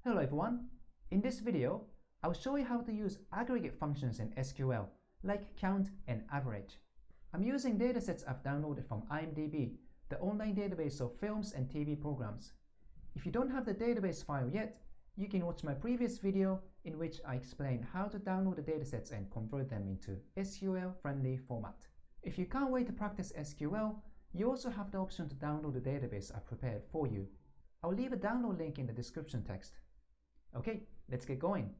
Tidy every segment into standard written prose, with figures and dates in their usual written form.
Hello everyone! In this video, I'll show you how to use aggregate functions in SQL, like count and average. I'm using datasets I've downloaded from IMDB, the online database of films and TV programs. If you don't have the database file yet, you can watch my previous video in which I explain how to download the datasets and convert them into SQL-friendly format. If you can't wait to practice SQL, you also have the option to download the database I prepared for you. I'll leave a download link in the description text. Okay, let's get going.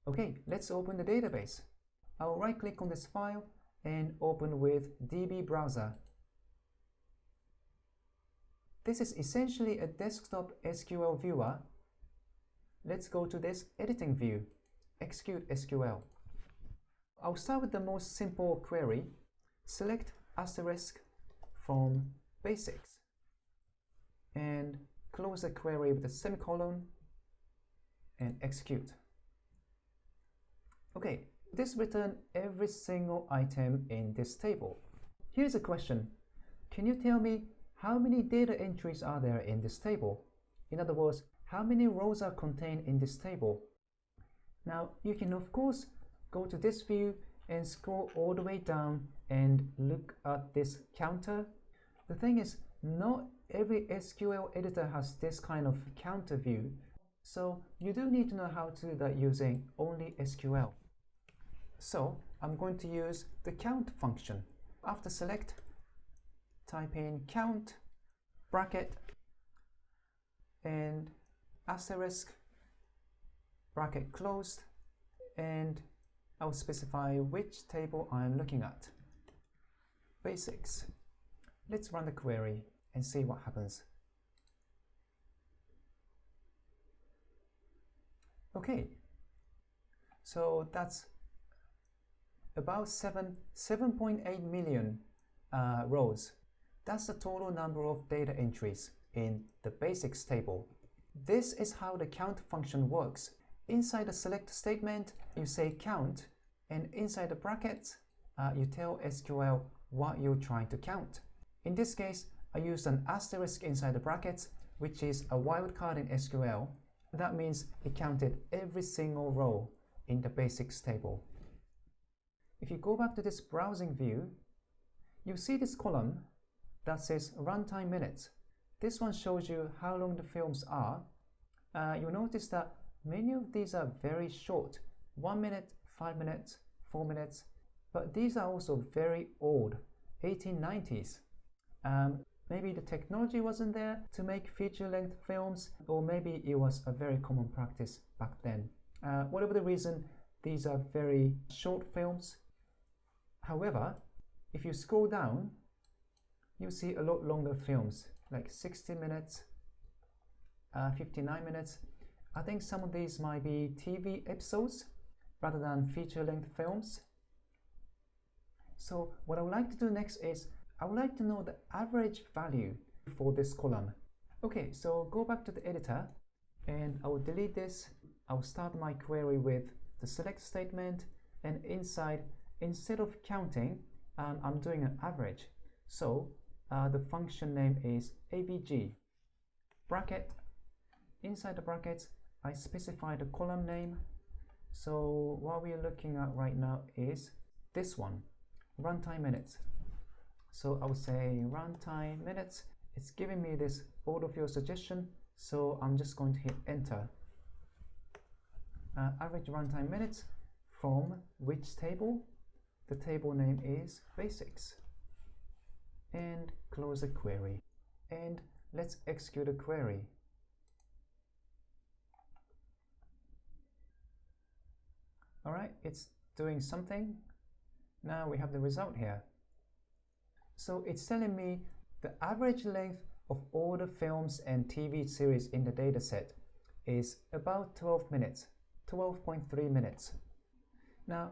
Okay, let's open the database. I'll right-click on this file and open with DB Browser. This is essentially a desktop SQL viewer. Let's go to this editing view, Execute SQL. I'll start with the most simple query. Select asterisk from basics and close the query with a semicolon and execute. Okay, this returns every single item in this table. Here's a question. Can you tell me how many data entries are there in this table? In other words, how many rows are contained in this table? Now, you can of course go to this view and scroll all the way down and look at this counter. The thing is, not every SQL editor has this kind of counter view, so you do need to know how to do that using only SQL. So I'm going to use the count function. After select, type in count, bracket, and asterisk, bracket closed, and I'll specify which table I'm looking at. Basics. Let's run the query and see what happens. Okay, so that's about 7.8 million rows. That's the total number of data entries in the basics table. This is how the count function works. Inside the select statement, you say count, and inside the brackets, you tell SQL what you're trying to count. In this case, I used an asterisk inside the brackets, which is a wildcard in SQL. That means it counted every single row in the basics table. If you go back to this browsing view, you see this column that says runtime minutes. This one shows you how long the films are. You'll notice that many of these are very short, 1 minute, 5 minutes, 4 minutes, but these are also very old, 1890s. Maybe the technology wasn't there to make feature-length films, or maybe it was a very common practice back then. Whatever the reason, these are very short films. However, if you scroll down, you see a lot longer films, like 60 minutes, 59 minutes. I think some of these might be TV episodes rather than feature-length films. So what I would like to do next is I would like to know the average value for this column. Okay, so go back to the editor and I will delete this. I will start my query with the select statement, and inside, instead of counting, I'm doing an average. So the function name is avg, bracket. Inside the brackets, I specify the column name. So what we are looking at right now is this one, runtime minutes. So I would say runtime minutes. It's giving me this autofill suggestion, so I'm just going to hit enter. Average runtime minutes from which table? The table name is basics. And close the query. And let's execute a query. Alright, it's doing something. Now we have the result here. So it's telling me the average length of all the films and TV series in the dataset is about 12 minutes, 12.3 minutes. Now,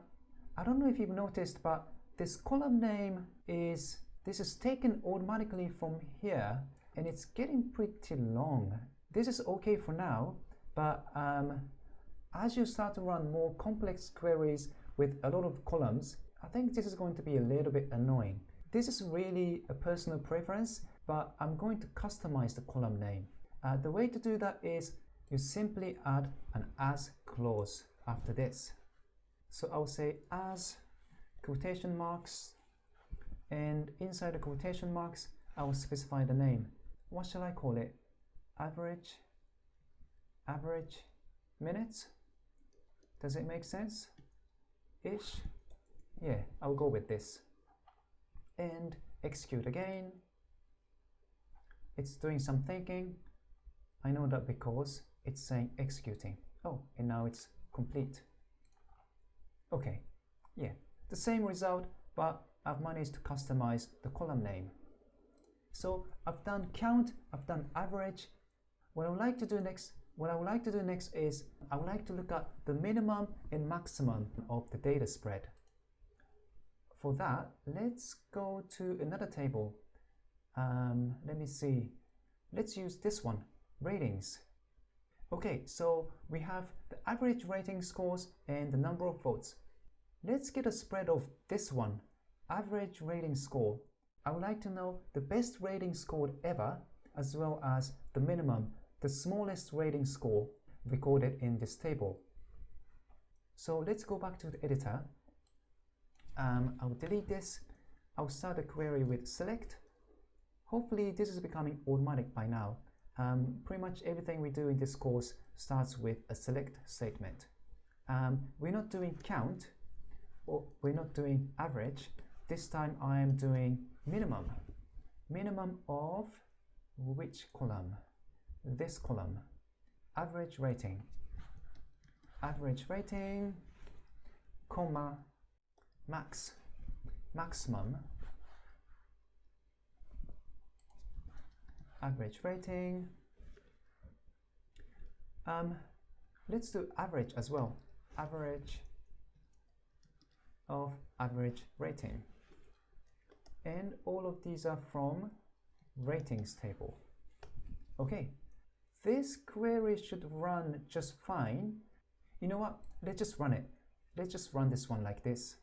I don't know if you've noticed, but this column name is taken automatically from here, and it's getting pretty long. This is okay for now, but as you start to run more complex queries with a lot of columns, I think this is going to be a little bit annoying. This is really a personal preference, but I'm going to customize the column name. The way to do that is you simply add an as clause after this. So I'll say as quotation marks, and inside the quotation marks I will specify the name. What shall I call it? Average minutes? Does it make sense? Ish? Yeah, I'll go with this. And execute again. It's doing some thinking. I know that because it's saying executing. Oh, and now it's complete. Okay, yeah, the same result, but I've managed to customize the column name. So I've done count, I've done average. What I would like to do next is I would like to look at the minimum and maximum of the data spread. For that, let's go to another table. Let me see. Let's use this one, ratings. Okay, so we have the average rating scores and the number of votes. Let's get a spread of this one, average rating score. I would like to know the best rating scored ever, as well as the minimum, the smallest rating score recorded in this table. So let's go back to the editor. I'll delete this. I'll start the query with select. Hopefully this is becoming automatic by now. Pretty much everything we do in this course starts with a select statement. We're not doing count, or we're not doing average. This time I am doing minimum. Minimum of which column? This column. Average rating. Average rating, comma, max. Maximum. Average rating. Let's do average as well. Average of average rating. And all of these are from ratings table. Okay, this query should run just fine. You know what? Let's just run it. Let's just run this one like this.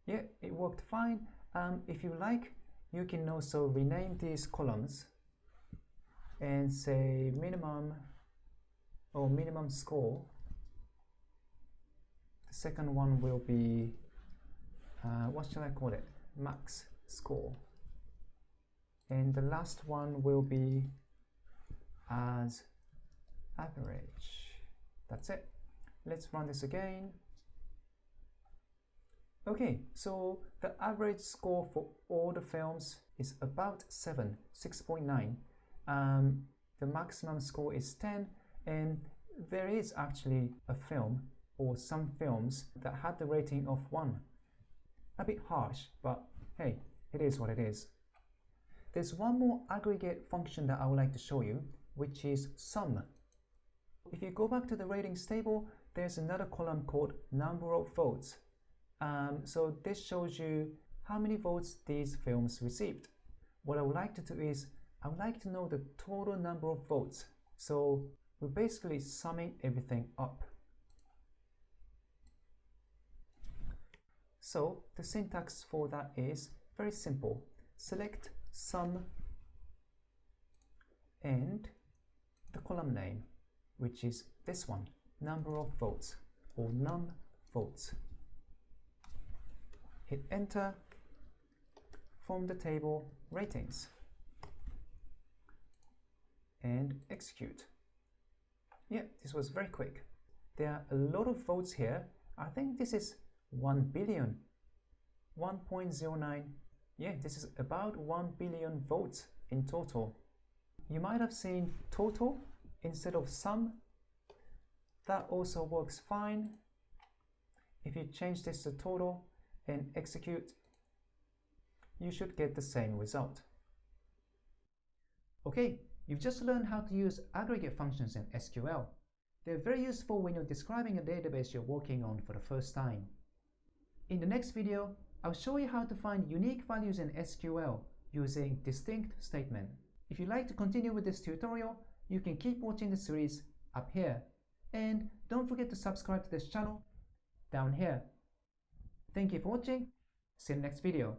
Yeah, it worked fine. If you like, you can also rename these columns and say minimum or minimum score. The second one will be, what shall I call it? Max score. And the last one will be as average. That's it. Let's run this again. Okay, so the average score for all the films is about 6.9. The maximum score is 10, and there is actually a film or some films that had the rating of 1. A bit harsh, but hey, it is what it is. There's one more aggregate function that I would like to show you, which is sum. If you go back to the ratings table, there's another column called number of votes. So this shows you how many votes these films received. What I would like to do is, I would like to know the total number of votes. So we're basically summing everything up. So the syntax for that is very simple. Select sum and the column name, which is this one, number of votes or num votes. Hit enter. From the table ratings and execute. Yeah, this was very quick. There are a lot of votes here. I think this is 1 billion, 1.09. Yeah, this is about 1 billion votes in total. You might have seen total instead of sum. That also works fine. If you change this to total and execute, you should get the same result. Okay, you've just learned how to use aggregate functions in SQL. They're very useful when you're describing a database you're working on for the first time. In the next video, I'll show you how to find unique values in SQL using distinct statement. If you'd like to continue with this tutorial, you can keep watching the series up here. And don't forget to subscribe to this channel down here. Thank you for watching. See you in the next video.